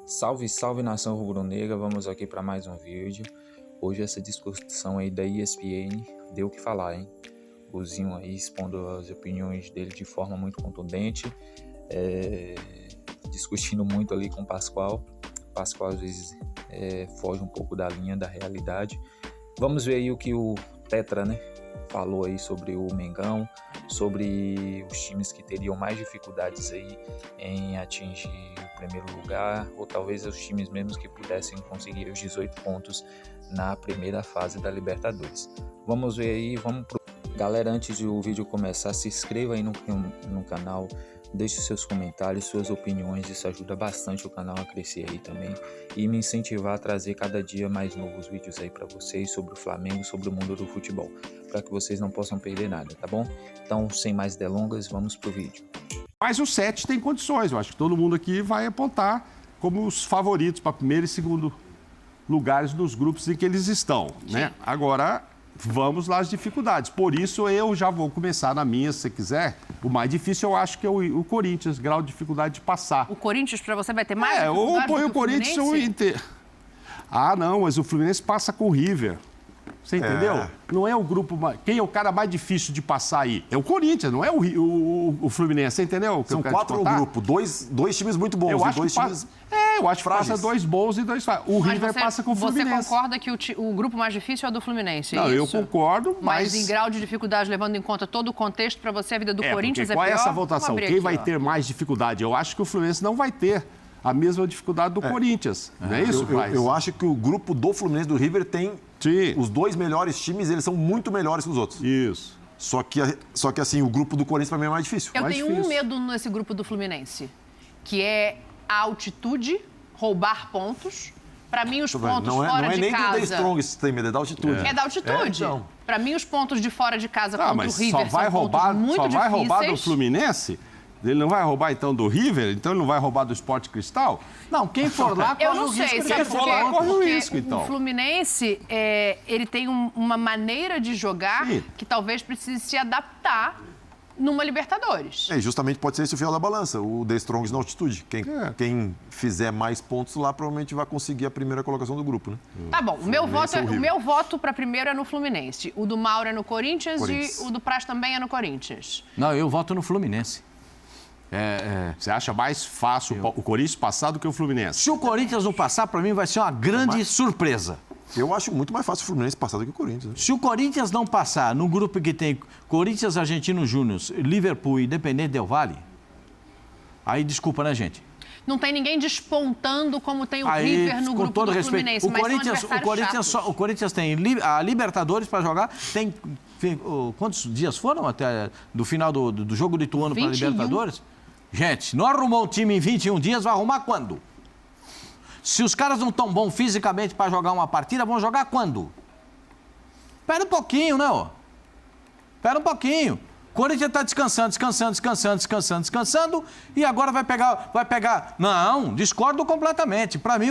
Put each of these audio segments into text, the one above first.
Salve, salve nação rubro-negra, vamos aqui para mais um vídeo. Hoje essa discussão aí da ESPN deu o que falar, hein? O Zinho aí expondo as opiniões dele de forma muito contundente, discutindo muito ali com o Pascoal. O Pascoal às vezes foge um pouco da linha da realidade. Vamos ver aí o que o Tetra, né, falou aí sobre o Mengão, sobre os times que teriam mais dificuldades aí em atingir o primeiro lugar, ou talvez os times mesmos que pudessem conseguir os 18 pontos na primeira fase da Libertadores. Vamos ver aí, Galera, antes do vídeo começar, se inscreva aí no canal, deixe seus comentários, suas opiniões, isso ajuda bastante o canal a crescer aí também e me incentivar a trazer cada dia mais novos vídeos aí para vocês sobre o Flamengo, sobre o mundo do futebol, para que vocês não possam perder nada, tá bom? Então, sem mais delongas, vamos pro vídeo. Mas o 7 tem condições, eu acho que todo mundo aqui vai apontar como os favoritos para primeiro e segundo lugares dos grupos em que eles estão, né? Agora, vamos lá as dificuldades. Por isso, eu já vou começar na minha, se você quiser. O mais difícil, eu acho que é o Corinthians, grau de dificuldade de passar. O Corinthians, para você, vai ter mais dificuldade ou põe do que o Corinthians ou o Inter. Ah, não, mas o Fluminense passa com o River. Você entendeu? Não é o grupo... Quem é o cara mais difícil de passar aí? É o Corinthians, não é o Fluminense. Você entendeu? São 4 no grupo, dois times muito bons. Eu acho dois que times eu acho que passa 2 bons e 2 fracos. O River passa com o Fluminense. Você concorda que o grupo mais difícil é o do Fluminense? Não, isso? eu concordo, mas em grau de dificuldade, levando em conta todo o contexto, para você a vida do Corinthians é pior? Qual é essa votação? Quem vai ter mais dificuldade? Eu acho que o Fluminense não vai ter a mesma dificuldade do Corinthians. Não é isso, Braz? Eu acho que o grupo do Fluminense e do River tem os 2 melhores times, eles são muito melhores que os outros. Isso. Só que assim, o grupo do Corinthians para mim é mais difícil. Eu tenho um medo nesse grupo do Fluminense, que é a altitude, roubar pontos. Para mim, os pontos fora de casa... Não é nem do The Strongest que tem medo, é da altitude. É da altitude. Então. Para mim, os pontos de fora de casa contra o River só vai são roubar, pontos muito difíceis. Só vai roubar do Fluminense? Ele não vai roubar, então, do River? Então ele não vai roubar do Sport Cristal? Não, quem for lá corre o risco. Quem for lá corre o risco, então. O Fluminense, ele tem uma maneira de jogar que talvez precise se adaptar numa Libertadores. Justamente pode ser esse o fiel da balança, o The Strongest na altitude. Quem fizer mais pontos lá provavelmente vai conseguir a primeira colocação do grupo, né? Tá bom, o meu voto para primeiro é no Fluminense. O do Mauro é no Corinthians e o do Praz também é no Corinthians. Não, eu voto no Fluminense. Você acha mais fácil o Corinthians passar do que o Fluminense? Se o Corinthians não passar, para mim vai ser uma grande surpresa. Eu acho muito mais fácil o Fluminense passar do que o Corinthians. Né? Se o Corinthians não passar no grupo que tem Corinthians, Argentino Júnior, Liverpool e Independente Del Valle, aí desculpa, né, gente? Não tem ninguém despontando como tem o River no grupo todo do respeito, Fluminense, o Corinthians tem a Libertadores para jogar, tem quantos dias foram até do final do jogo de Ituano para a Libertadores? Gente, não arrumou um time em 21 dias, vai arrumar quando? Se os caras não estão bons fisicamente para jogar uma partida, vão jogar quando? Espera um pouquinho, né? Espera um pouquinho. O Corinthians está descansando e agora vai pegar... Não, discordo completamente. Para mim,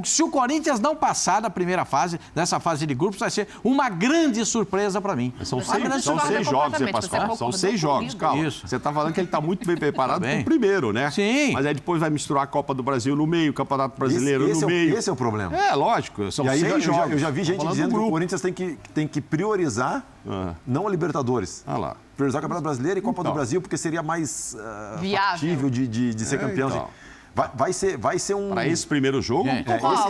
se o Corinthians não passar da primeira fase, dessa fase de grupos, vai ser uma grande surpresa para mim. São 6 jogos, né, Pascoal? São 6 jogos, calma. Isso. Você está falando que ele está muito bem preparado para o primeiro, né? Sim. Mas aí depois vai misturar a Copa do Brasil no meio, o Campeonato Brasileiro no meio. Esse é o problema. Lógico. São 6 jogos. Eu já vi gente dizendo que o Corinthians tem que priorizar não a Libertadores. Lá. Priorizar o Campeonato Brasileiro e Copa do Brasil, porque seria mais factível de ser campeão. Então. Vai ser um... Para esse primeiro jogo...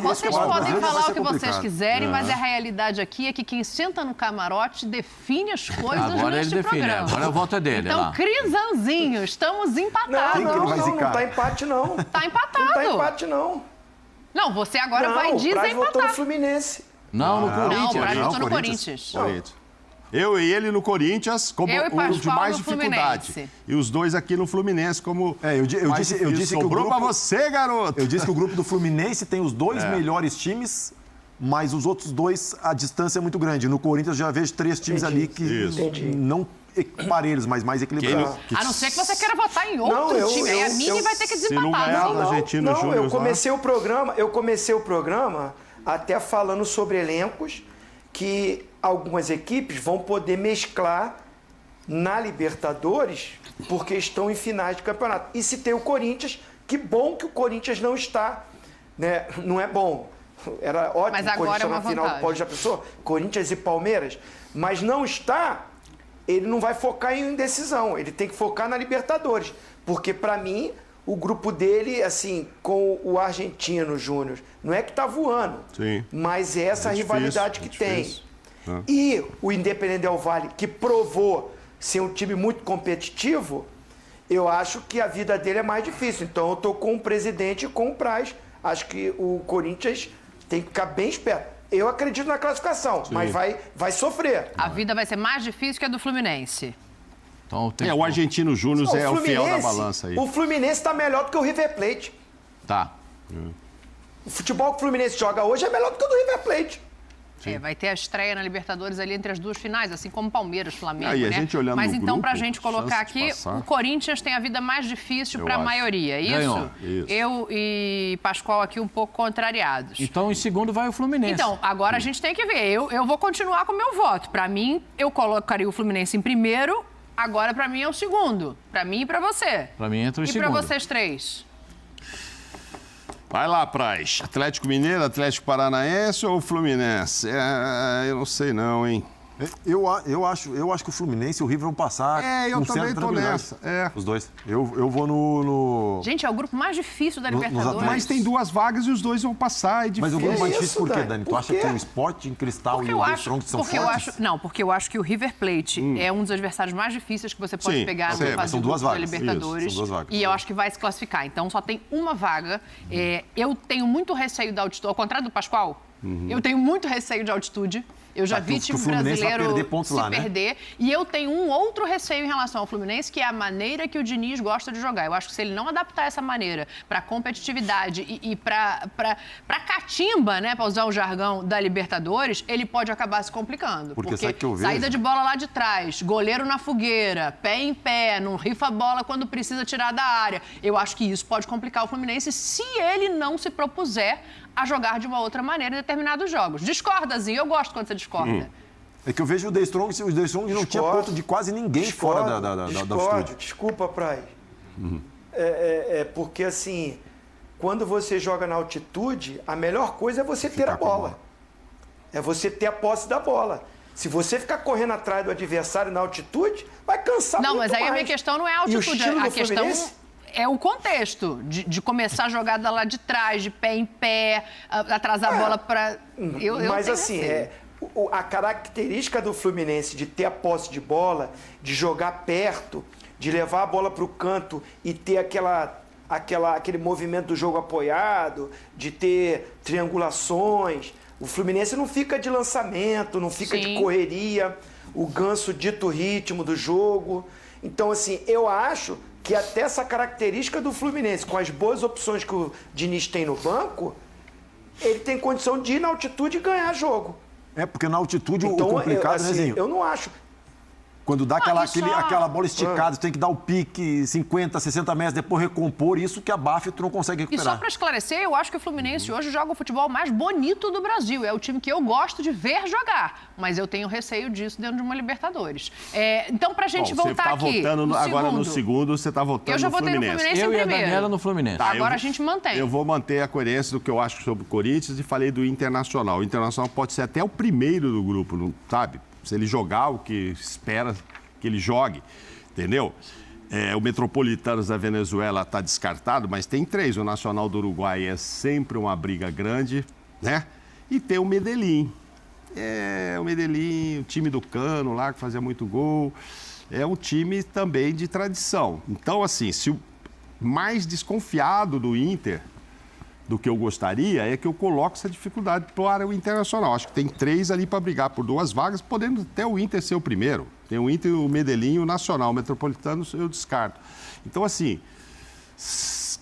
Vocês podem falar o que vocês quiserem, mas a realidade aqui é que quem senta no camarote define as coisas agora neste programa. Agora a volta dele. Então, Crisanzinho, estamos empatados. Não tá empate, não. Tá empatado. Não tá empate, não. Não, você agora vai desempatar. O Praz votou no Fluminense. Não, no Corinthians. Não, o Praz votou no Corinthians. Eu e ele no Corinthians como o de mais dificuldade. E os dois aqui no Fluminense como eu disse que sobrou para você, garoto. Eu disse que o grupo do Fluminense tem os 2 melhores times, mas os outros 2, a distância é muito grande. No Corinthians já vejo 3 times ali que não parelhos, mas mais equilibrados. A não ser que você queira votar em outro time. Aí a Mini vai ter que desempatar. Eu comecei o programa até falando sobre elencos que algumas equipes vão poder mesclar na Libertadores porque estão em finais de campeonato. E se tem o Corinthians, que bom que o Corinthians não está né? Não é bom. Era ótimo Mas o agora Corinthians é uma na final do vantagem. Paulista, já pensou? Corinthians e Palmeiras. Mas não está, ele não vai focar em indecisão. Ele tem que focar na Libertadores. Porque, para mim, o grupo dele, assim, com o Argentino Júnior, não é que tá voando. Sim. Mas é essa rivalidade que tem. difícil. E o Independente Del Valle, que provou ser um time muito competitivo, eu acho que a vida dele é mais difícil. Então eu tô com o presidente e com o Praz. Acho que o Corinthians tem que ficar bem esperto. Eu acredito na classificação, mas vai sofrer. A vida vai ser mais difícil que a do Fluminense. Então, O Argentino Júnior é o fiel da balança aí. O Fluminense está melhor do que o River Plate. Tá. O futebol que o Fluminense joga hoje é melhor do que o do River Plate. Vai ter a estreia na Libertadores ali entre as duas finais, assim como Palmeiras, Flamengo, Aí, a né? gente olhando Mas no então, grupo, pra gente colocar chance de aqui, passar. o Corinthians tem a vida mais difícil para a acho. maioria, é isso? Ganhou. Isso. Eu e Pascoal aqui um pouco contrariados. Então, em segundo vai o Fluminense. Então, agora a gente tem que ver. Eu vou continuar com o meu voto. Para mim, eu colocaria o Fluminense em primeiro. Agora, para mim, é o segundo. Para mim e para você. Pra mim entra o E segundo. para vocês três? Vai lá, Praz. Atlético Mineiro, Atlético Paranaense ou Fluminense? Eu não sei não, hein? Eu acho que o Fluminense e o River vão passar. Eu com também certa tô tranquilidade. nessa. Os dois. Eu vou no... Gente, é o grupo mais difícil da Nos Libertadores. Atléticos. Mas tem duas vagas e os dois vão passar. É Mas o difícil. grupo mais isso, difícil por quê, Dani? Dani? Tu Por acha quê? que o Sporting, Cristal Porque e eu o The acho, Strong são porque eu fortes? acho, não, porque eu acho que o River Plate é um dos adversários mais difíceis que você pode Sim, pegar sim, na mas fase são de duas grupos da vagas. Libertadores. Isso, são duas vagas. E eu acho que vai se classificar. Então só tem uma vaga. Eu tenho muito receio da altitude, ao contrário do Pascoal. Eu tenho muito receio de altitude. Eu já vi que o time Fluminense vai brasileiro perder pontos se lá, né? perder. E eu tenho um outro receio em relação ao Fluminense, que é a maneira que o Diniz gosta de jogar. Eu acho que se ele não adaptar essa maneira para competitividade e para catimba, né, para usar o jargão da Libertadores, ele pode acabar se complicando. Porque sabe que eu vejo? Saída de bola lá de trás, goleiro na fogueira, pé em pé, não rifa a bola quando precisa tirar da área. Eu acho que isso pode complicar o Fluminense se ele não se propuser a jogar de uma outra maneira em determinados jogos. Discorda, Zinho. Eu gosto quando você discorda. É que eu vejo o The Strong não tinha ponto de quase ninguém fora da altitude. Desculpa, Praz. Porque, assim, quando você joga na altitude, a melhor coisa é você ter a bola. É você ter a posse da bola. Se você ficar correndo atrás do adversário na altitude, vai cansar Não, muito mas aí mais. a minha questão não é a E o altitude. estilo A do questão Fluminense? é o contexto de começar a jogada lá de trás, de pé em pé, atrasar a bola para... Mas assim, a característica do Fluminense de ter a posse de bola, de jogar perto, de levar a bola para o canto e ter aquele movimento do jogo apoiado, de ter triangulações. O Fluminense não fica de lançamento, não fica de correria, o Ganso dita o ritmo do jogo. Então, assim, eu acho que até essa característica do Fluminense, com as boas opções que o Diniz tem no banco, ele tem condição de ir na altitude e ganhar jogo. Porque na altitude Então, o complicado, né, Zinho? eu não acho. Quando dá isso aquela bola esticada, você tem que dar o pique 50, 60 metros, depois recompor, isso que abafa e tu não consegue E recuperar. só para esclarecer, eu acho que o Fluminense hoje joga o futebol mais bonito do Brasil. É o time que eu gosto de ver jogar, mas eu tenho receio disso dentro de uma Libertadores. Então, pra gente voltar aqui, Você está votando agora no segundo, você está votando eu já no votei no Fluminense. Fluminense Eu em e a primeiro. Daniela no Fluminense. Tá, Agora a gente mantém. Eu vou manter a coerência do que eu acho sobre o Corinthians e falei do Internacional. O Internacional pode ser até o primeiro do grupo, não sabe? Se ele jogar o que espera que ele jogue, entendeu? O Metropolitanos da Venezuela está descartado, mas tem 3. O Nacional do Uruguai é sempre uma briga grande, né? E tem o Medellín. O Medellín, o time do Cano lá, que fazia muito gol. É um time também de tradição. Então, assim, se o mais desconfiado do Inter do que eu gostaria é que eu coloque essa dificuldade para o Internacional. Acho que tem 3 ali para brigar por 2 vagas, podendo até o Inter ser o primeiro. Tem o Inter, o Medellín e o Nacional. O Metropolitano eu descarto. Então, assim,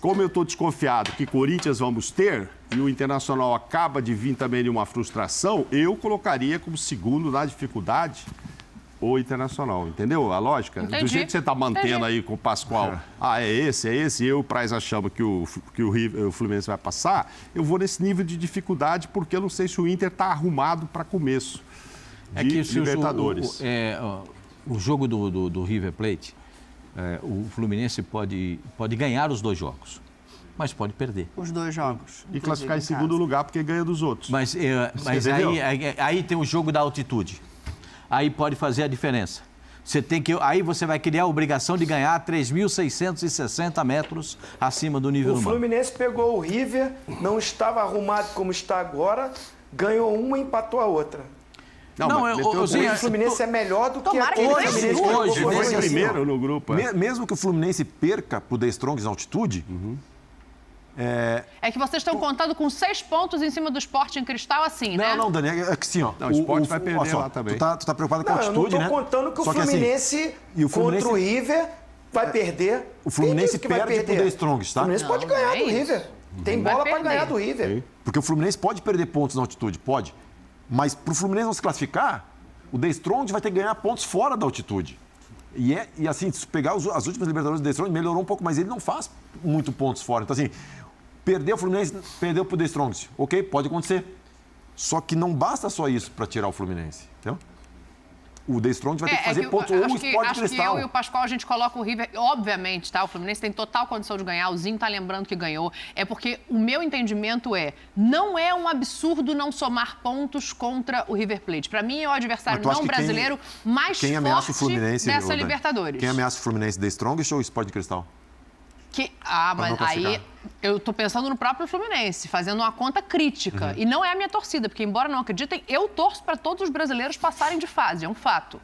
como eu estou desconfiado que Corinthians vamos ter e o Internacional acaba de vir também de uma frustração, eu colocaria como segundo na dificuldade o Internacional, entendeu a lógica? Entendi. Do jeito que você está mantendo aí com o Pascoal, é esse, e eu e o Praz achamos que o Fluminense vai passar, eu vou nesse nível de dificuldade porque eu não sei se o Inter está arrumado para começo de Libertadores. O jogo do River Plate, o Fluminense pode ganhar os 2 jogos. mas pode perder. Os 2 jogos. E classificar em segundo lugar porque ganha dos outros. Mas aí tem o jogo da altitude. Aí pode fazer a diferença. Aí você vai criar a obrigação de ganhar 3.660 metros acima do nível humano. O Fluminense pegou o River, não estava arrumado como está agora, ganhou uma e empatou a outra. Hoje o Fluminense é melhor do que aquele Fluminense que hoje foi primeiro no grupo. Mesmo que o Fluminense perca pro The Strongs na altitude... É que vocês estão contando com 6 pontos em cima do Sport em Cristal, assim, né? Não, Dani, é que sim, ó. Não, o Sport vai perder lá também. Tu tá preocupado com a altitude, né? Eu não tô contando que o Fluminense contra o River vai perder. O Fluminense perde pro The Strongs, tá? O Fluminense pode ganhar do River. Tem bola para ganhar do River. Sim. Porque o Fluminense pode perder pontos na altitude, pode. Mas pro Fluminense não se classificar, o The Strongs vai ter que ganhar pontos fora da altitude. E assim, se pegar as últimas Libertadores do The Strongs, melhorou um pouco, mas ele não faz muito pontos fora. Então, assim, perdeu o Fluminense, perdeu pro The Strongs. Ok, pode acontecer. Só que não basta só isso para tirar o Fluminense, entendeu? O The Strongs vai ter que fazer pontos ou o Sport Cristal. Acho que eu e o Pascoal, a gente coloca o River, obviamente, tá? O Fluminense tem total condição de ganhar, o Zinho tá lembrando que ganhou. É porque o meu entendimento não é um absurdo não somar pontos contra o River Plate. Para mim, é o adversário não brasileiro mais quem ameaça forte o Fluminense, dessa Libertadores. Quem ameaça o Fluminense, The Strongest ou o Sport Cristal? Mas aí eu tô pensando no próprio Fluminense, fazendo uma conta crítica. E não é a minha torcida, porque embora não acreditem, eu torço para todos os brasileiros passarem de fase, é um fato.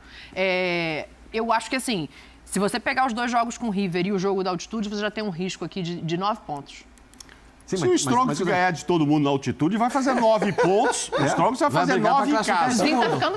Eu acho que assim, se você pegar os 2 jogos com o River e o jogo da altitude, você já tem um risco aqui de 9 pontos. Sim, se o Strongest ganhar de todo mundo na altitude, vai fazer 9 pontos. O Strongest vai fazer 9 em casa.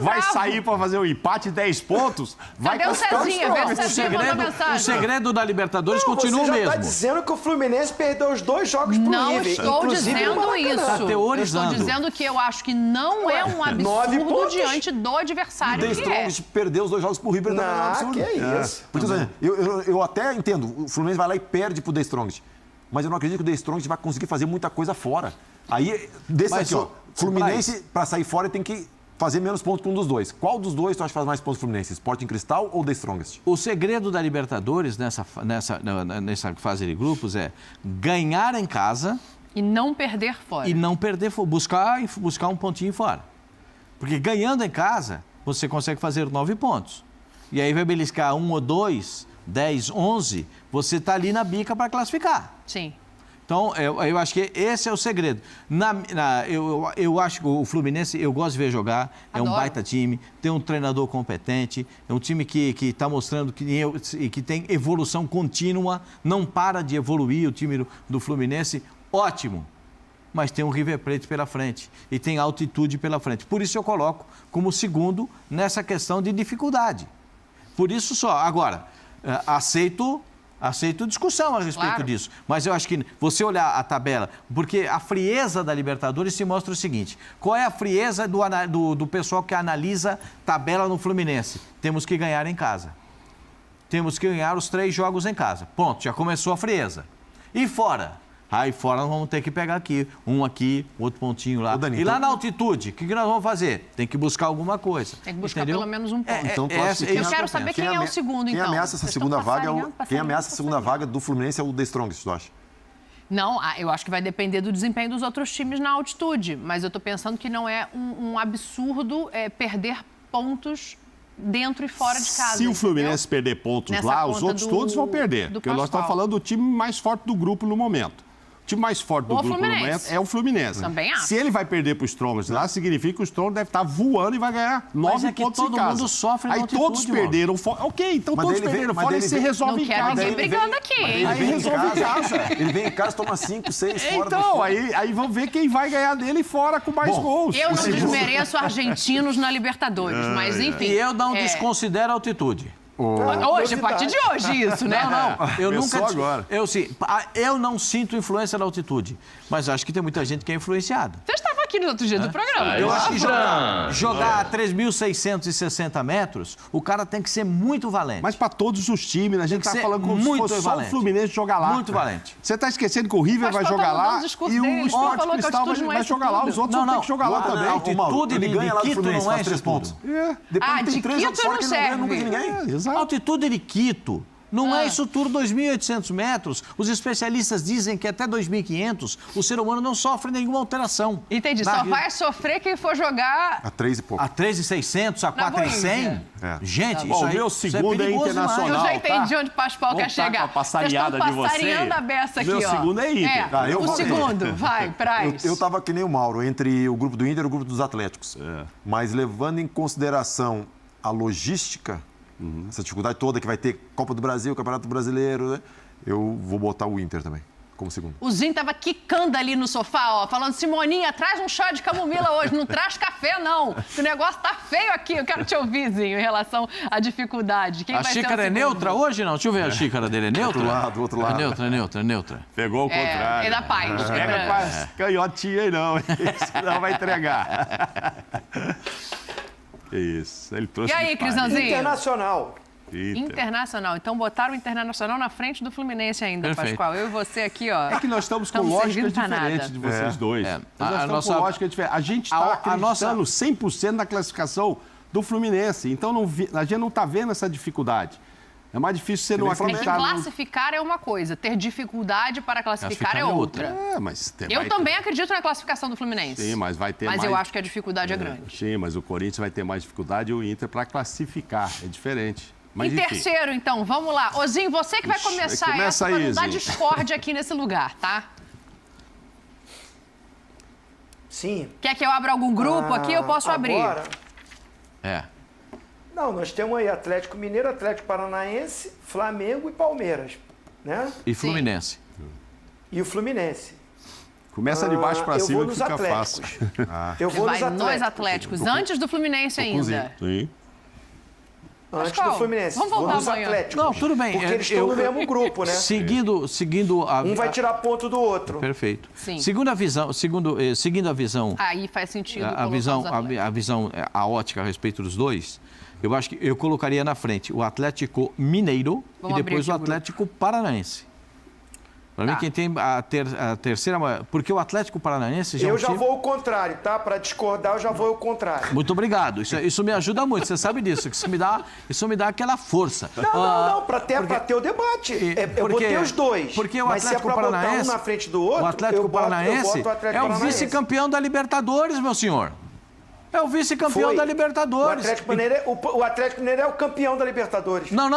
Vai sair para fazer o empate 10 pontos. Cadê o Cezinha? Vê o Cezinha mandou mensagem. O segredo da Libertadores continua o mesmo. Você já está dizendo que o Fluminense perdeu os 2 jogos pro River. Não estou dizendo isso. Tá teorizando. Eu estou dizendo que eu acho que não é um absurdo diante do adversário que é. O The Strongest perdeu os 2 jogos pro River também. Não, que é isso. Porque, eu até entendo, o Fluminense vai lá e perde pro The Strongest. Mas eu não acredito que o The Strongest vai conseguir fazer muita coisa fora. Aí, Fluminense, para sair fora, tem que fazer menos pontos que um dos dois. Qual dos dois tu acha que faz mais pontos pro Fluminense? Sporting Cristal ou The Strongest? O segredo da Libertadores nessa fase de grupos é ganhar em casa... E não perder fora. E não perder fora. Buscar um pontinho fora. Porque ganhando em casa, você consegue fazer 9 pontos. E aí vai beliscar 1 ou 2... 10, 11, você está ali na bica para classificar. Sim. Então, eu acho que esse é o segredo. Eu acho que o Fluminense, eu gosto de ver jogar, é um baita time, tem um treinador competente, é um time que está mostrando que tem evolução contínua, não para de evoluir o time do Fluminense, ótimo. Mas tem um River Plate pela frente e tem altitude pela frente. Por isso eu coloco como segundo nessa questão de dificuldade. Por isso só. Agora... Aceito discussão a respeito disso. Mas eu acho que você olhar a tabela, porque a frieza da Libertadores se mostra o seguinte: qual é a frieza do pessoal que analisa tabela no Fluminense? Temos que ganhar em casa. Temos que ganhar os 3 jogos em casa. Ponto, já começou a frieza. E fora? Aí fora nós vamos ter que pegar aqui, outro pontinho lá. Dani, e lá na altitude, o que nós vamos fazer? Tem que buscar alguma coisa. Tem que buscar pelo menos um ponto. Então, eu quero saber quem é o segundo, então. Quem ameaça essa segunda vaga do Fluminense é o The Strongest, tu acha? Não, eu acho que vai depender do desempenho dos outros times na altitude. Mas eu estou pensando que não é um absurdo perder pontos dentro e fora de casa. Se o Fluminense perder pontos lá, os outros todos vão perder. Porque nós estamos falando do time mais forte do grupo no momento. O time mais forte do grupo no momento é o Fluminense. Também acho. Se ele vai perder para o Strongest lá, significa que o Strongest deve estar voando e vai ganhar 9 pontos em casa. Todo mundo sofre na altitude. Aí todos perderam fora. Ok, então todos perderam fora e se resolve em casa. Não quero ninguém brigando aqui, hein? Aí resolve em casa. Ele vem em casa, toma 5, 6 fora. Então, aí vamos ver quem vai ganhar dele fora com mais gols. Eu não desmereço argentinos na Libertadores, mas enfim. E eu não desconsidero a altitude. Hoje, a partir de hoje, isso, né? Não. Eu nunca. Agora. Eu não sinto influência da altitude, mas acho que tem muita gente que é influenciada. Você estava aqui no outro dia do programa. Eu acho que jogar a 3.660 metros, o cara tem que ser muito valente. Mas para todos os times, a gente está falando como se fosse só o Fluminense jogar lá. Muito valente. Você está esquecendo que o River vai jogar lá e o Sport Cristal vai jogar lá. Os outros vão ter que jogar lá também. A altitude de Quito não é 3 pontos. É. Depois tem 3 jogos fora que não ganha nunca de ninguém. A altitude de Quito Não é isso tudo 2.800 metros. Os especialistas dizem que até 2.500 o ser humano não sofre nenhuma alteração. Entendi. Só vai sofrer quem for jogar... A 3 e pouco. A 3.600, a 4.100. É. Gente, Bom, isso aí, meu isso segundo é perigoso internacional. Eu já demais. entendi onde o Pascoal quer chegar. Com a passarinhada Vocês de estão passarinhando você. a beça aqui, Meu ó. segundo é Inter. Ah, eu o vou- segundo, vai, Praz. Eu tava que nem o Mauro, entre o grupo do Inter e o grupo dos Atléticos. Mas levando em consideração a logística, essa dificuldade toda que vai ter Copa do Brasil, Campeonato Brasileiro, né? Eu vou botar o Inter também, como segundo. O Zinho tava quicando ali no sofá, ó, falando, Simoninha, traz um chá de camomila hoje, não traz café, não. Que o negócio tá feio aqui. Eu quero te ouvir, Zinho, em relação à dificuldade. Quem A vai ser o xícara é segundo? neutra hoje, não? Deixa eu ver a xícara dele. É neutra? Do outro lado. É neutra. Pegou o contrário. É da paz. Não pega com as canhotinhas aí, não. Senão vai entregar. Que isso. Ele trouxe E aí, de Paris. Crisanzinho? Internacional. Inter. Internacional. Então botaram o Internacional na frente do Fluminense ainda, Perfeito. Pascoal. Eu e você aqui, ó. É que nós estamos com Estamos lógicas servindo pra nada. diferentes de vocês dois. É. Nós A estamos nossa- com lógica diferente. A gente está acreditando 100% na classificação do Fluminense. Então a gente não está vendo essa dificuldade. É mais difícil você não É que acreditar. classificar é uma coisa, ter dificuldade para classificar é outra. É, mas Eu também acredito na classificação do Fluminense. Sim, mas vai ter Mas mais... eu acho que a dificuldade é grande. Sim, mas o Corinthians vai ter mais dificuldade e o Inter para classificar. É diferente. Mas, Em enfim. terceiro, então, vamos lá. Ozinho, você que vai Ixi, começar começa essa para aí, não dar Zinho. discórdia aqui nesse lugar, tá? Sim. Quer que eu abra algum grupo aqui? Eu posso abrir. Agora, É. não, nós temos aí Atlético Mineiro, Atlético Paranaense, Flamengo e Palmeiras, né? E Fluminense. E o Fluminense. Começa de baixo para eu cima vou que nos fica Atléticos. fácil. Eu vou Vai nos nos Atléticos, antes do Fluminense ainda. Sim. Antes Pascoal, do Fluminense. vamos Vou voltar nos amanhã. Atléticos. Não, tudo bem. Porque eles estão no mesmo grupo, né? Seguindo a... Um vai tirar ponto do outro. Perfeito. Sim. Seguindo a visão, seguindo a visão, Aí faz sentido a colocar visão, os Atléticos. a ótica a respeito dos dois, eu acho que eu colocaria na frente o Atlético Mineiro Vamos e depois abrir o aqui o Atlético Paranaense. Para mim, Tá. quem tem a terceira... Porque o Atlético Paranaense já é Eu um já time... vou ao contrário, tá? Para discordar, eu já vou ao contrário. Muito obrigado. Isso me ajuda muito. Você sabe disso. Que isso me dá aquela força. Não, para ter o debate. Eu botei os dois. Porque o mas se é Atlético para botar Paranaense... um na frente do outro, o Atlético eu boto Paranaense o Atlético é o Paranaense. vice-campeão da Libertadores, meu senhor. É o vice-campeão Foi. da O Libertadores. Atlético Mineiro é o campeão da Libertadores. Não,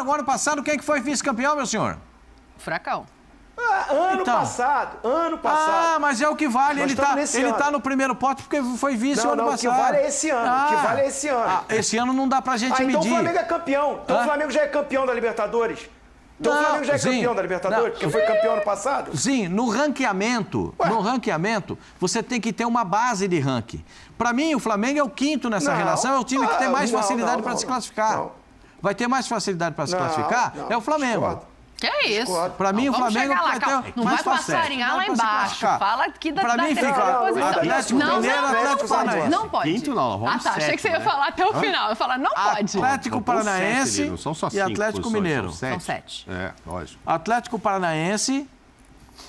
o ano passado, quem que foi vice-campeão, meu senhor? Furacão. Ano Então. passado. Ah, mas é o que vale. Nós Ele estamos nesse ano. tá no primeiro pote porque foi vice o ano Não, o passado. que vale é esse ano. O que vale é esse ano. Esse ano não dá pra gente Então o medir. Flamengo é campeão. Então Hã? o Flamengo já é campeão da Libertadores. Então Não, o Flamengo já é Zinho, campeão da Libertadores, não. porque foi campeão ano passado. Sim, no ranqueamento, você tem que ter uma base de ranking. Para mim, o Flamengo é o quinto nessa Não. relação, é o time que tem mais Não, facilidade não, para não, se classificar. não. Vai ter mais facilidade para se Não, classificar, não, é o Flamengo. discordo. Que é isso? Discordo. Para mim, o Vamos Flamengo chegar lá, vai calma. ter Não mais vai passarinhar lá facilidade pra se embaixo. classificar. Fala aqui da Pra mim terceira fica posição. Atlético Não, Mineiro, não, Atlético não pode. Paranaense. Não pode. Quinto não, vamos tá. Achei que você ia sétimo, falar até o final. Eu ia falar, não pode. Atlético Não, Paranaense sete, não são só e cinco Atlético posições, Mineiro. São 7. É, lógico. Atlético Paranaense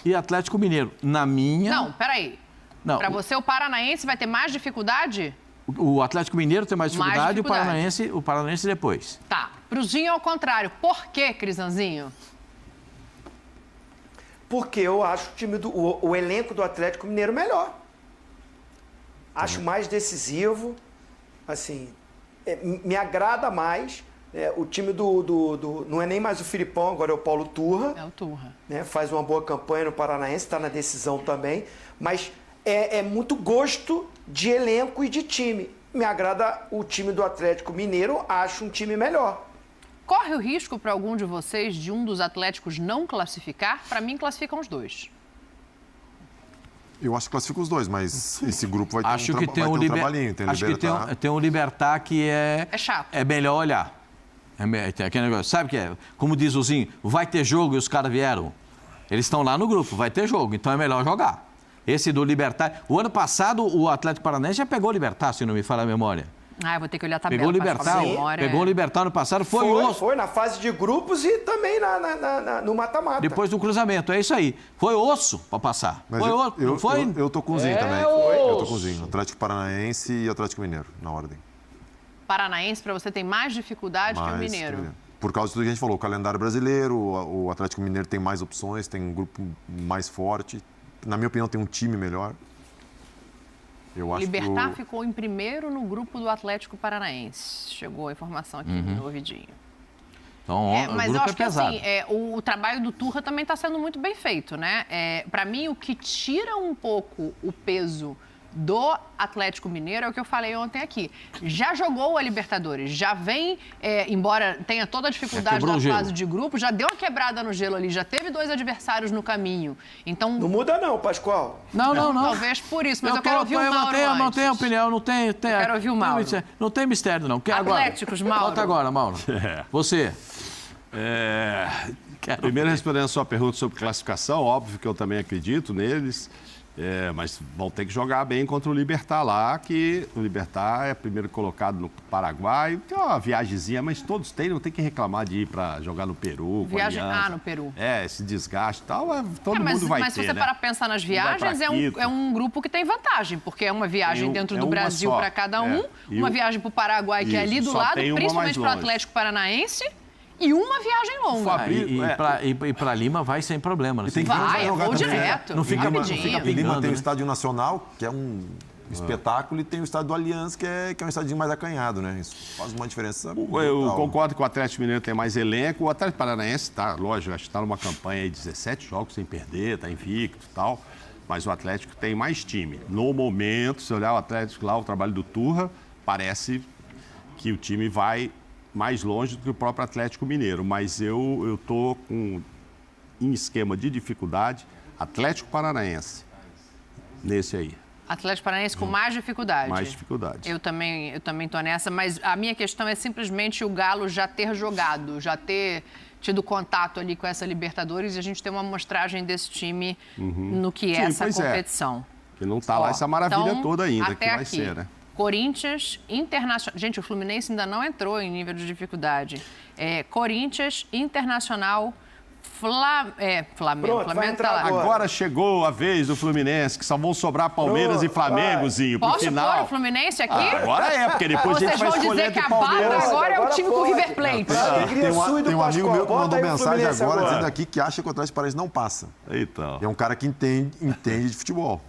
e Atlético Mineiro. Na minha... Não, peraí. Não, Pra você, o Paranaense vai ter mais dificuldade? o Atlético Mineiro tem mais Mais dificuldade, dificuldade. o Paranaense depois. Tá. Pro Zinho, ao contrário. Por quê, Crisanzinho? Porque eu acho o elenco do Atlético Mineiro melhor. Acho mais decisivo. Assim, me agrada mais. O time não é nem mais o Filipão, agora é o Paulo Turra. É o Turra. Né? Faz uma boa campanha no Paranaense, está na decisão também. Mas é muito gosto de elenco e de time. Me agrada o time do Atlético Mineiro, acho um time melhor. Corre o risco para algum de vocês de um dos Atléticos não classificar? Para mim, classificam os dois. Eu acho que classifica os dois, mas esse grupo vai ter Acho um, que tem vai um ter um trabalhinho. Tem Acho que Libertad. tem um Libertad que É chato. é melhor olhar. Tem aquele negócio. Sabe o que é? Como diz o Zinho, vai ter jogo e os caras vieram. Eles estão lá no grupo, vai ter jogo, então é melhor jogar. Esse do Libertad... O ano passado, o Atlético Paranaense já pegou o Libertad, se não me falha a memória. Ah, eu vou ter que olhar a tabela. Pegou o pra Libertad, falar a memória. pegou o Libertad no passado, foi osso. Foi na fase de grupos e também no mata-mata. Depois do cruzamento, é isso aí. Foi osso para passar. Mas Foi osso, não foi? eu tô com o Zinho também. Eu tô com o Zinho. Atlético Paranaense e Atlético Mineiro, na ordem. Paranaense, para você, tem mais dificuldade que o Mas, Mineiro. por causa do que a gente falou, o calendário brasileiro, o Atlético Mineiro tem mais opções, tem um grupo mais forte. Na minha opinião, tem um time melhor. Eu acho Libertad ficou em primeiro no grupo do Atlético Paranaense. Chegou a informação aqui no ouvidinho. Então, Mas o eu grupo acho é que pesado. assim, o trabalho do Turra também está sendo muito bem feito, né? Para mim, o que tira um pouco o peso do Atlético Mineiro é o que eu falei ontem aqui. Já jogou a Libertadores, já vem, embora tenha toda a dificuldade da fase de grupo, já deu uma quebrada no gelo ali, já teve 2 adversários no caminho. Então, Não muda não, Pascoal. Não. talvez por isso, mas eu quero ouvir o Mauro antes. Não tenho opinião, não tem. quero ouvir o Mauro. Não tem mistério, não. Atléticos, Mauro. Volta agora, Mauro. Você. Primeiro, respondendo a sua pergunta sobre classificação, óbvio que eu também acredito neles, mas vão ter que jogar bem contra o Libertad lá, que o Libertad é primeiro colocado no Paraguai. Tem uma viagemzinha, mas todos têm, não tem que reclamar de ir para jogar no Peru. Viagem no Peru. Esse desgaste e tal, todo mundo vai ter, mas se você parar para pensar nas viagens, é um grupo que tem vantagem, porque é uma viagem dentro do Brasil para cada um, uma viagem para o Paraguai, que é ali do lado, principalmente para o Atlético Paranaense, e uma viagem longa. E para Lima vai sem problema. Né? Vai, vou direto. Não fica rapidinho. Em Lima tem o né? Estádio Nacional, que é um espetáculo, e tem o Estádio do Allianz, que é um estadinho mais acanhado, né? Isso faz uma diferença. Eu concordo que o Atlético Mineiro tem mais elenco. O Atlético Paranaense está, lógico, acho que está numa campanha aí de 17 jogos sem perder, está invicto e tal. Mas o Atlético tem mais time. No momento, se olhar o Atlético lá, o trabalho do Turra, parece que o time vai mais longe do que o próprio Atlético Mineiro. Mas eu estou em esquema de dificuldade, Atlético Paranaense, nesse aí. Atlético Paranaense com mais dificuldade. Mais dificuldade. Eu também estou nessa, mas a minha questão é simplesmente o Galo já ter jogado, já ter tido contato ali com essa Libertadores e a gente ter uma amostragem desse time no que é essa competição. Que não está lá essa maravilha então, toda ainda, que vai aqui, ser, né? Corinthians, Internacional... Gente, o Fluminense ainda não entrou em nível de dificuldade. Corinthians, Internacional, Flamengo. Pronto, Flamengo tá lá. Agora chegou a vez do Fluminense, que só vão sobrar Palmeiras e Flamengozinho pro Posso final. pôr o Fluminense aqui? Agora porque depois a gente vai Vocês vão escolher dizer que entre a base Palmeiras. agora é o time com o River Plate. Tem um amigo meu que mandou mensagem agora dizendo dizendo aqui que acha que o Atlético Paranaense não passa. Então. É um cara que entende de futebol.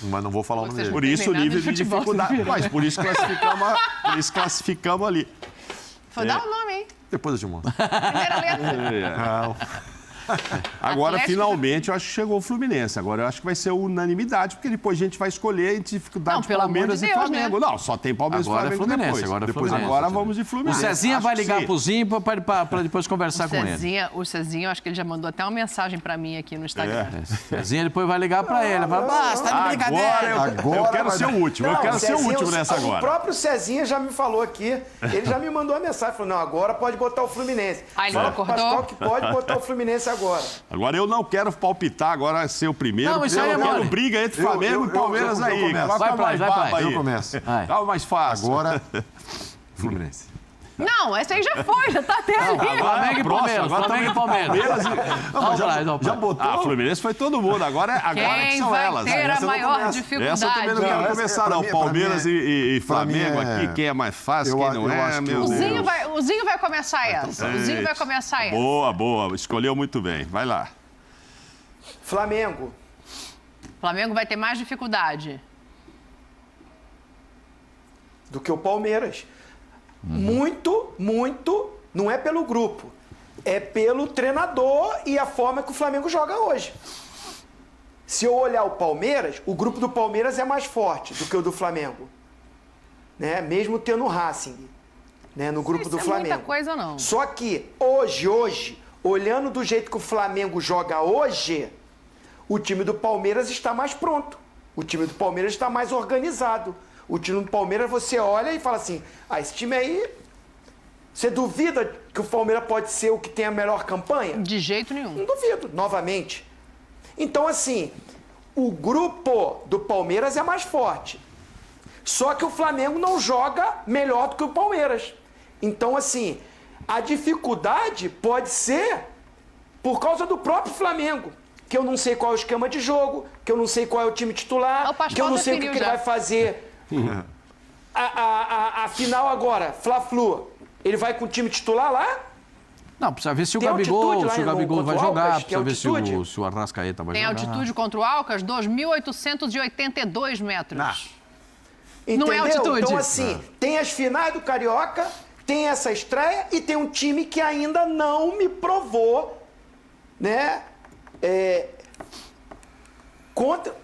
Mas não vou falar o nome dele. Por isso o nível de dificuldade. Mas por isso classificamos ali. Dá o nome, hein? Depois eu te mostro. Primeira letra. Agora, Atlético... finalmente, eu acho que chegou o Fluminense. Agora, eu acho que vai ser unanimidade, porque depois a gente vai escolher entre dificuldade de Palmeiras e Flamengo. Né? Não, só tem Palmeiras e Flamengo depois. Agora vamos de Fluminense. O Cezinha vai ligar pro Zinho para depois conversar com ele. O Cezinha, acho que ele já mandou até uma mensagem para mim aqui no Instagram. O Cezinha depois vai ligar para ele. Vai você tá de brincadeira. Agora eu quero ser o último. Eu quero ser o último nessa agora. O próprio Cezinha já me falou aqui. Ele já me mandou a mensagem. Falou, não, agora pode botar o Fluminense. Aí ele concordou? Pascoal que pode botar o Fluminense agora. Agora eu não quero palpitar, agora ser o primeiro. Não, isso aí é quero briga entre Flamengo e Palmeiras aí. Vai. Eu começo. Calma mais fácil. Agora, Fluminense. Não, esse aí já foi, já tá até ali. Flamengo e Palmeiras. Flamengo e Palmeiras. Já botou? Ah, Fluminense foi todo mundo. Agora Quem são vai elas. ter a maior dificuldade? Essa eu também não quero começar, não. Palmeiras e Flamengo aqui, quem é mais fácil, quem não é, meu Deus. O Zinho vai começar essa. O Zinho vai começar essa. Boa. Escolheu muito bem. Vai lá. Flamengo. Flamengo vai ter mais dificuldade. Do que o Palmeiras. Muito, não é pelo grupo. É pelo treinador e a forma que o Flamengo joga hoje. Se eu olhar o Palmeiras, o grupo do Palmeiras é mais forte do que o do Flamengo. Né? Mesmo tendo o Racing, né? No grupo do Flamengo. Não é muita coisa, não. Só que hoje, olhando do jeito que o Flamengo joga hoje, o time do Palmeiras está mais pronto. O time do Palmeiras está mais organizado. O time do Palmeiras, você olha e fala assim, esse time aí, você duvida que o Palmeiras pode ser o que tem a melhor campanha? De jeito nenhum. Não duvido, novamente. Então, assim, o grupo do Palmeiras é mais forte. Só que o Flamengo não joga melhor do que o Palmeiras. Então, assim, a dificuldade pode ser por causa do próprio Flamengo. Que eu não sei qual é o esquema de jogo, que eu não sei qual é o time titular, que eu não sei o que ele vai fazer. A final agora, Fla-Flu. Ele vai com o time titular lá? Não, precisa ver se o Tem Gabigol, altitude lá se o Gabigol contra vai o jogar, Alcas? precisa Tem ver se altitude? se o Arrascaeta vai Tem jogar. altitude contra o Alcas, 2.882 metros. Entendeu? Não é altitude. Então, assim, tem as finais do Carioca, tem essa estreia e tem um time que ainda não me provou, né?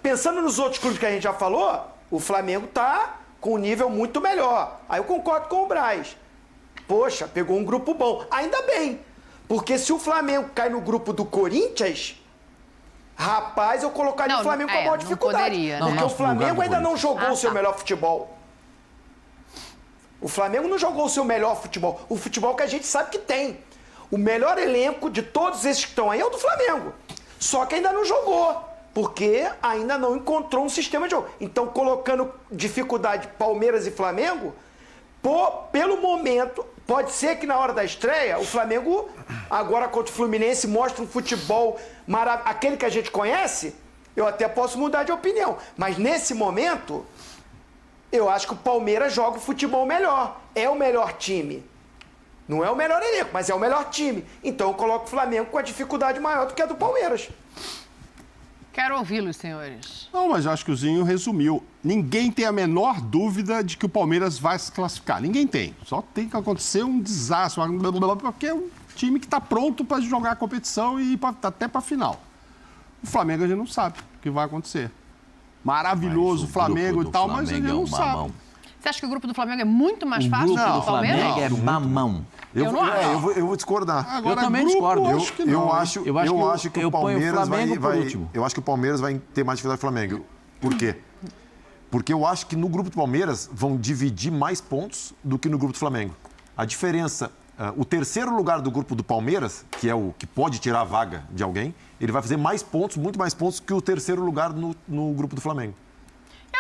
Pensando nos outros clubes que a gente já falou, o Flamengo tá com um nível muito melhor. Aí eu concordo com o Braz. Poxa, pegou um grupo bom. Ainda bem. Porque se o Flamengo cai no grupo do Corinthians, rapaz, eu colocaria o Flamengo com a maior dificuldade. Poderia, né? Porque o Flamengo ainda não jogou o seu melhor futebol. O Flamengo não jogou o seu melhor futebol. O futebol que a gente sabe que tem. O melhor elenco de todos esses que estão aí é o do Flamengo. Só que ainda não jogou. Porque ainda não encontrou um sistema de jogo. Então, colocando dificuldade Palmeiras e Flamengo, pelo momento, pode ser que na hora da estreia, o Flamengo, agora contra o Fluminense, mostre um futebol maravilhoso. Aquele que a gente conhece, eu até posso mudar de opinião. Mas nesse momento, eu acho que o Palmeiras joga o futebol melhor. É o melhor time. Não é o melhor elenco, mas é o melhor time. Então eu coloco o Flamengo com a dificuldade maior do que a do Palmeiras. Quero ouvi-los, senhores. Não, mas eu acho que o Zinho resumiu. Ninguém tem a menor dúvida de que o Palmeiras vai se classificar. Ninguém tem. Só tem que acontecer um desastre, porque é um time que está pronto para jogar a competição e ir até para a final. O Flamengo a gente não sabe o que vai acontecer. Maravilhoso o Flamengo e tal, mas a gente não sabe. Você acha que o grupo do Flamengo é muito mais fácil do que o do Palmeiras? O Flamengo é mamão. Eu não acho. Eu vou discordar. Agora, eu também grupo, discordo. Acho que não. Eu acho que o Palmeiras eu acho que o Palmeiras vai ter mais dificuldade que o Flamengo. Por quê? Porque eu acho que no grupo do Palmeiras vão dividir mais pontos do que no grupo do Flamengo. A diferença, o terceiro lugar do grupo do Palmeiras, que é o que pode tirar a vaga de alguém, ele vai fazer mais pontos, muito mais pontos que o terceiro lugar no grupo do Flamengo.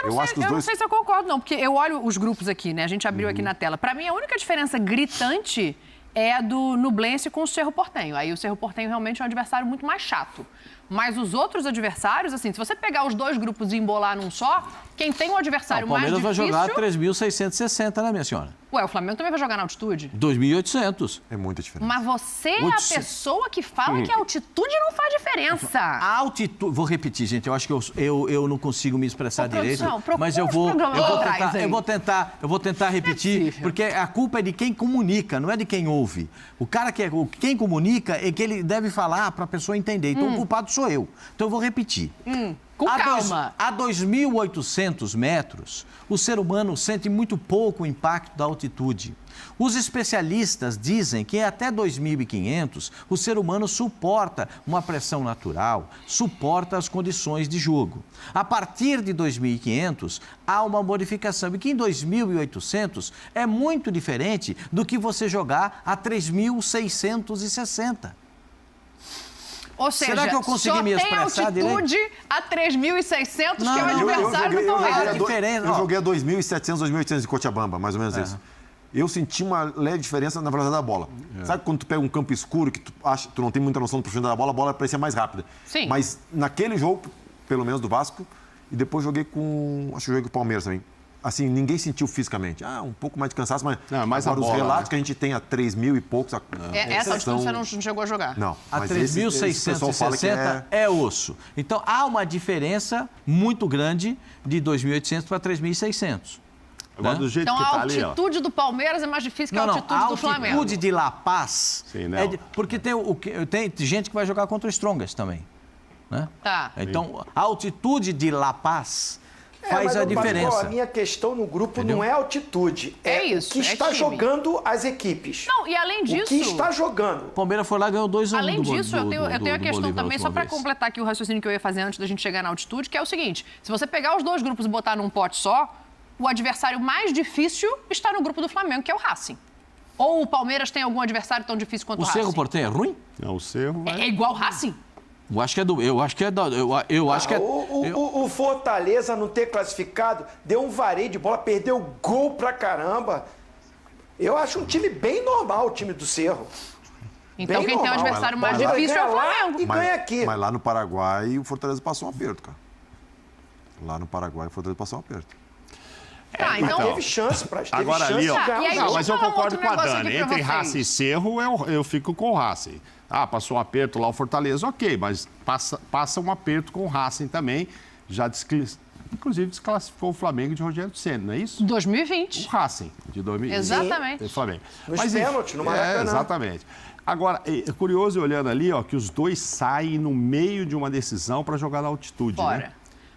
Eu não sei se eu concordo, não, porque eu olho os grupos aqui, né? A gente abriu aqui na tela. Para mim, a única diferença gritante é a do Nublense com o Cerro Porteño. Aí o Cerro Porteño realmente é um adversário muito mais chato. Mas os outros adversários, assim, se você pegar os dois grupos e embolar num só, quem tem um adversário mais difícil... O Palmeiras vai jogar 3.660, né, minha senhora? Ué, o Flamengo também vai jogar na altitude? 2.800. É muita diferença. Mas você é a pessoa que fala que a altitude não faz diferença. A altitude... Vou repetir, gente. Eu acho que eu não consigo me expressar direito. Mas eu vou tentar repetir, porque a culpa é de quem comunica, não é de quem ouve. O cara quem comunica é que ele deve falar para a pessoa entender. Então, o culpado sou eu. Então, eu vou repetir. Com calma. A 2.800 metros, o ser humano sente muito pouco o impacto da altitude. Os especialistas dizem que até 2.500 o ser humano suporta uma pressão natural, suporta as condições de jogo. A partir de 2.500 há uma modificação e que em 2.800 é muito diferente do que você jogar a 3.660. Ou seja, será que eu consegui me expressar direito? Só tem altitude a 3.600, que é o adversário do Palmeiras. Eu joguei a 2.700, 2.800 de Cochabamba, mais ou menos isso. Eu senti uma leve diferença na velocidade da bola. Sabe quando tu pega um campo escuro que tu não tem muita noção do profundidade da bola, a bola parecia mais rápida. Sim. Mas naquele jogo, pelo menos do Vasco, e depois acho que joguei com o Palmeiras também. Assim, ninguém sentiu fisicamente. Um pouco mais de cansaço, mas agora os relatos que a gente tem a 3.000 e poucos... Essa altitude você não chegou a jogar? Não. A 3.660 é osso. Então, há uma diferença muito grande de 2.800 para 3.600. Agora, do jeito então, que a tá ali, altitude do Palmeiras é mais difícil que a altitude do Flamengo. A altitude de La Paz... Sim, porque tem gente que vai jogar contra o Strongest também. Né? Tá. Então, a altitude de La Paz... faz a diferença. A minha questão no grupo não é altitude, é isso, o que está jogando as equipes. Não, e além disso... O que está jogando. O Palmeiras foi lá e ganhou 2-1. Além disso, eu tenho a questão também, só para completar aqui o raciocínio que eu ia fazer antes da gente chegar na altitude, que é o seguinte, se você pegar os dois grupos e botar num pote só, o adversário mais difícil está no grupo do Flamengo, que é o Racing. Ou o Palmeiras tem algum adversário tão difícil quanto o Racing? O Cerro Porteño é ruim? Não, o Cerro vai... É igual o Racing? Eu acho que é O Fortaleza não ter classificado, deu um vareio de bola, perdeu gol pra caramba. Eu acho um time bem normal, o time do Cerro. Então quem tem um adversário mais difícil é o Flamengo. E ganha aqui. Mas lá no Paraguai o Fortaleza passou um aperto, cara. Lá no Paraguai o Fortaleza passou um aperto. Tá, então... Teve chance, Agora ali, ó. Tá, e aí, Não, mas eu deixa eu falar um concordo outro com a negócio Dani. aqui pra Entre vocês. Racing e Cerro, eu fico com o Racing. Ah, passou um aperto lá o Fortaleza, ok, mas passa um aperto com o Racing também. Inclusive desclassificou o Flamengo de Rogério Ceni, não é isso? 2020. O Racing de 2020. Exatamente. O Flamengo. Nos pênaltis, no Maracanã. Exatamente. Agora, é curioso olhando ali, ó, que os dois saem no meio de uma decisão para jogar na altitude, Fora. né?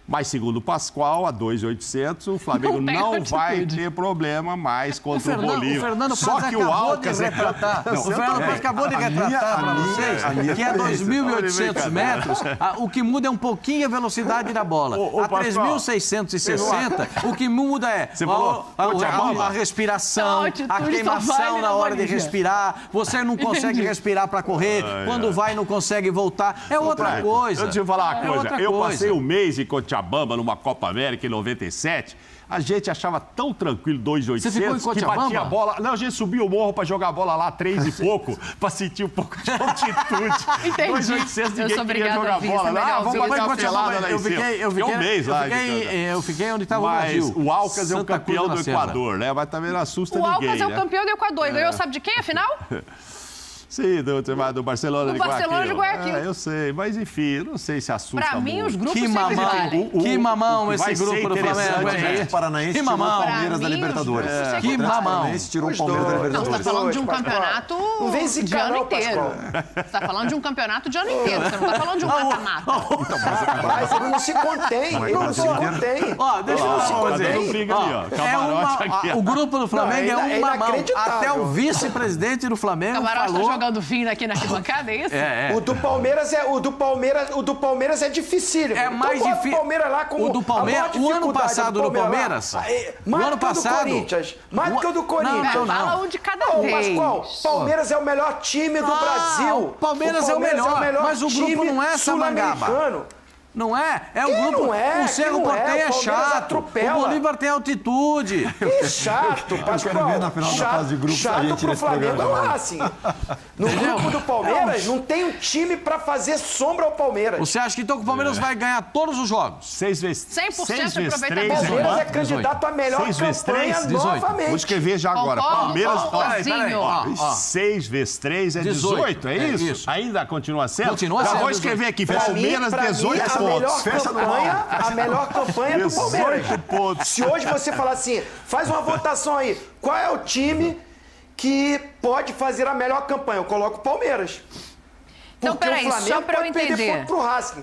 Mas, segundo o Pascoal, a 2.800, o Flamengo não vai ter problema mais contra o Bolívar. O Fernando Só Paz que o acabou Alcas de retratar. O Fernando Paz acabou de retratar para vocês que é 2.800 metros. O que muda é um pouquinho a velocidade da bola. A 3.660, o que muda é a respiração, a queimação na hora de respirar. Você não consegue respirar para correr. Quando vai, não consegue voltar. É outra coisa. Deixa eu te falar uma coisa. Eu coisa. passei um mês em Cochabamba, numa Copa América, em 97. A gente achava tão tranquilo 2.800 Você ficou em que Cochabamba? batia a bola. Não, a gente subiu o morro para jogar a bola lá 3 e pouco, para sentir um pouco de altitude. Entendi. 2.800, ninguém sou queria obrigada jogar a vir, bola. isso é melhor Vamos ouvir. bater uma pelada lá em cima. Eu um mês lá. eu fiquei onde estava o Mas Brasil. o Alcas é o Santa campeão Cruz do da Serra. Equador, né? Mas também não assusta O ninguém, Alcas é o né? campeão do Equador. Ganhou, sabe de quem, afinal? Sim, do Barcelona Do de Barcelona de Guayaquil. Eu sei, mas enfim, não sei se assusta Pra mim, muito. os grupos Que sempre mamão, valem. que mamão vai esse ser grupo do Flamengo. interessante, hein? né? O Paranaense Que tirou o mamão. Palmeiras da Pra mim, Libertadores. os grupos Que O mamão. Paranaense tirou o Palmeiras da Não, você Libertadores. tá falando de um Pascoal. campeonato Não vem de zicar, ano não, inteiro. Pascoal. Você tá falando de um campeonato de ano inteiro. Você não tá falando de um mata-mata. Rapaz, ele não se contém. Ele não se contém. Ó, deixa eu Não se falar uma contém. coisa. Não briga ali, ó. É Camarote aqui, ó. o grupo do Flamengo Não, é é um mamão. inacreditável. Até o vice-presidente do O Flamengo Camarote tá falou... jogando fino aqui na arquibancada, é isso? O do Palmeiras é dificílimo. É mais então, bota difícil. O Palmeiras lá como O do Palmeiras, a maior o ano dificuldade passado do Palmeiras. lá. O Mais ano do que o do passado. Corinthians. Mais do que o do Não, Corinthians. não, Fala um de cada Ô, vez. Pascoal, Palmeiras é o melhor time do Brasil. O Palmeiras é o melhor, mas o grupo time não é essa mangaba. sul-americano. Não é? É Que o grupo. não é? O Cerro Que não é? Porteño O é Palmeiras chato. atropela. O Bolívar tem altitude. Que chato, Pascoal. ver na final da chato, fase de grupos a chato gente pro nesse Flamengo é programa, o vai. Racing. No grupo do Palmeiras, não tem um time pra fazer sombra ao Palmeiras. Você acha que então que o Palmeiras vai ganhar todos os jogos? 6 vezes 100% 6 de vezes aproveitamento. 3 Palmeiras é 18. candidato a melhor 6 vezes campanha 3, 18. novamente. Vou escrever já agora. Concordo, Palmeiras. Paulozinho. Ó. 6 vezes 3 é 18, é isso? Ainda continua sendo? Continua Já sendo vou 18. escrever aqui. Pra Palmeiras, mim, 18 a pontos. melhor campanha do 18 Palmeiras. pontos. Se hoje você falar assim, faz uma votação aí, qual é o time que pode fazer a melhor campanha? Eu coloco o Palmeiras. Então, Porque peraí, o Flamengo só pra eu pode perder entender. ponto pro Racing.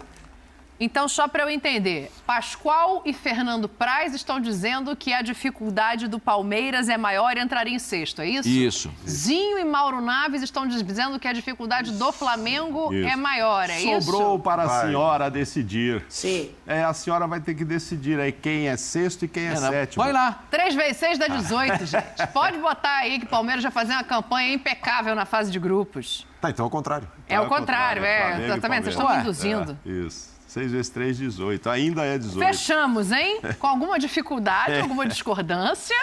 Então, só para eu entender, Pascoal e Fernando Praz estão dizendo que a dificuldade do Palmeiras é maior e entraria em sexto, é isso? Isso. Zinho e Mauro Naves estão dizendo que a dificuldade do Flamengo Isso. é maior, é Sobrou isso? para a senhora decidir. Sim. A senhora vai ter que decidir aí quem é sexto e quem é sétimo. Vai lá. 3 vezes 6 dá 18, gente. Pode botar aí que o Palmeiras vai fazer uma campanha impecável na fase de grupos. Tá, então é o contrário. É o contrário, Flamengo e tá vendo? Vocês Palmeiras. estão me induzindo. Isso. 6 vezes 3, 18. Ainda é 18. Fechamos, hein? Com alguma dificuldade, alguma discordância.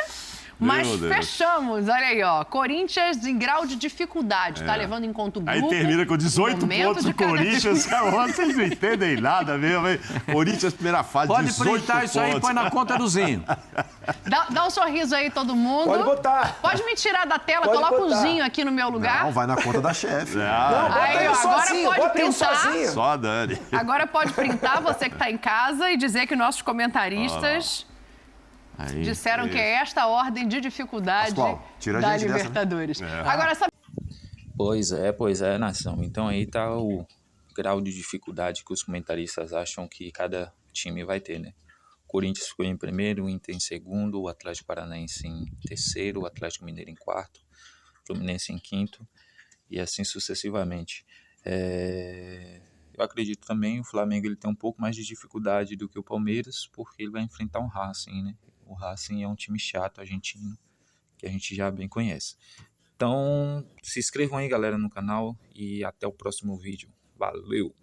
Mas Meu Deus. fechamos, olha aí, ó. Corinthians em grau de dificuldade, tá levando em conta o grupo. Aí termina com 18 momento pontos de o cada Corinthians. Vocês não entendem nada mesmo, hein? Corinthians, primeira fase, Pode 18 printar isso aí e pontos. põe na conta do Zinho. Dá um sorriso aí, todo mundo. Pode botar. Pode me tirar da tela, Pode coloca botar. o Zinho aqui no meu lugar. Não, vai na conta da chefe. Não, Ah, bota Aí, eu ó, agora sozinho, pode bota eu printar. sozinho. só a Dani. Agora pode printar, você que tá em casa, e dizer que nossos comentaristas Aí. disseram que é esta ordem de dificuldade Pascoal, tira a da gente dessa, né? Libertadores. Agora, sabe... Pois é, nação. Então aí tá o grau de dificuldade que os comentaristas acham que cada time vai ter, né? O Corinthians ficou em primeiro, o Inter em segundo, o Atlético Paranaense em terceiro, o Atlético Mineiro em quarto, o Fluminense em quinto e assim sucessivamente. Eu acredito também o Flamengo ele tem um pouco mais de dificuldade do que o Palmeiras, porque ele vai enfrentar um Racing, né? O Racing é um time chato argentino, que a gente já bem conhece. Então, se inscrevam aí, galera, no canal e até o próximo vídeo. Valeu!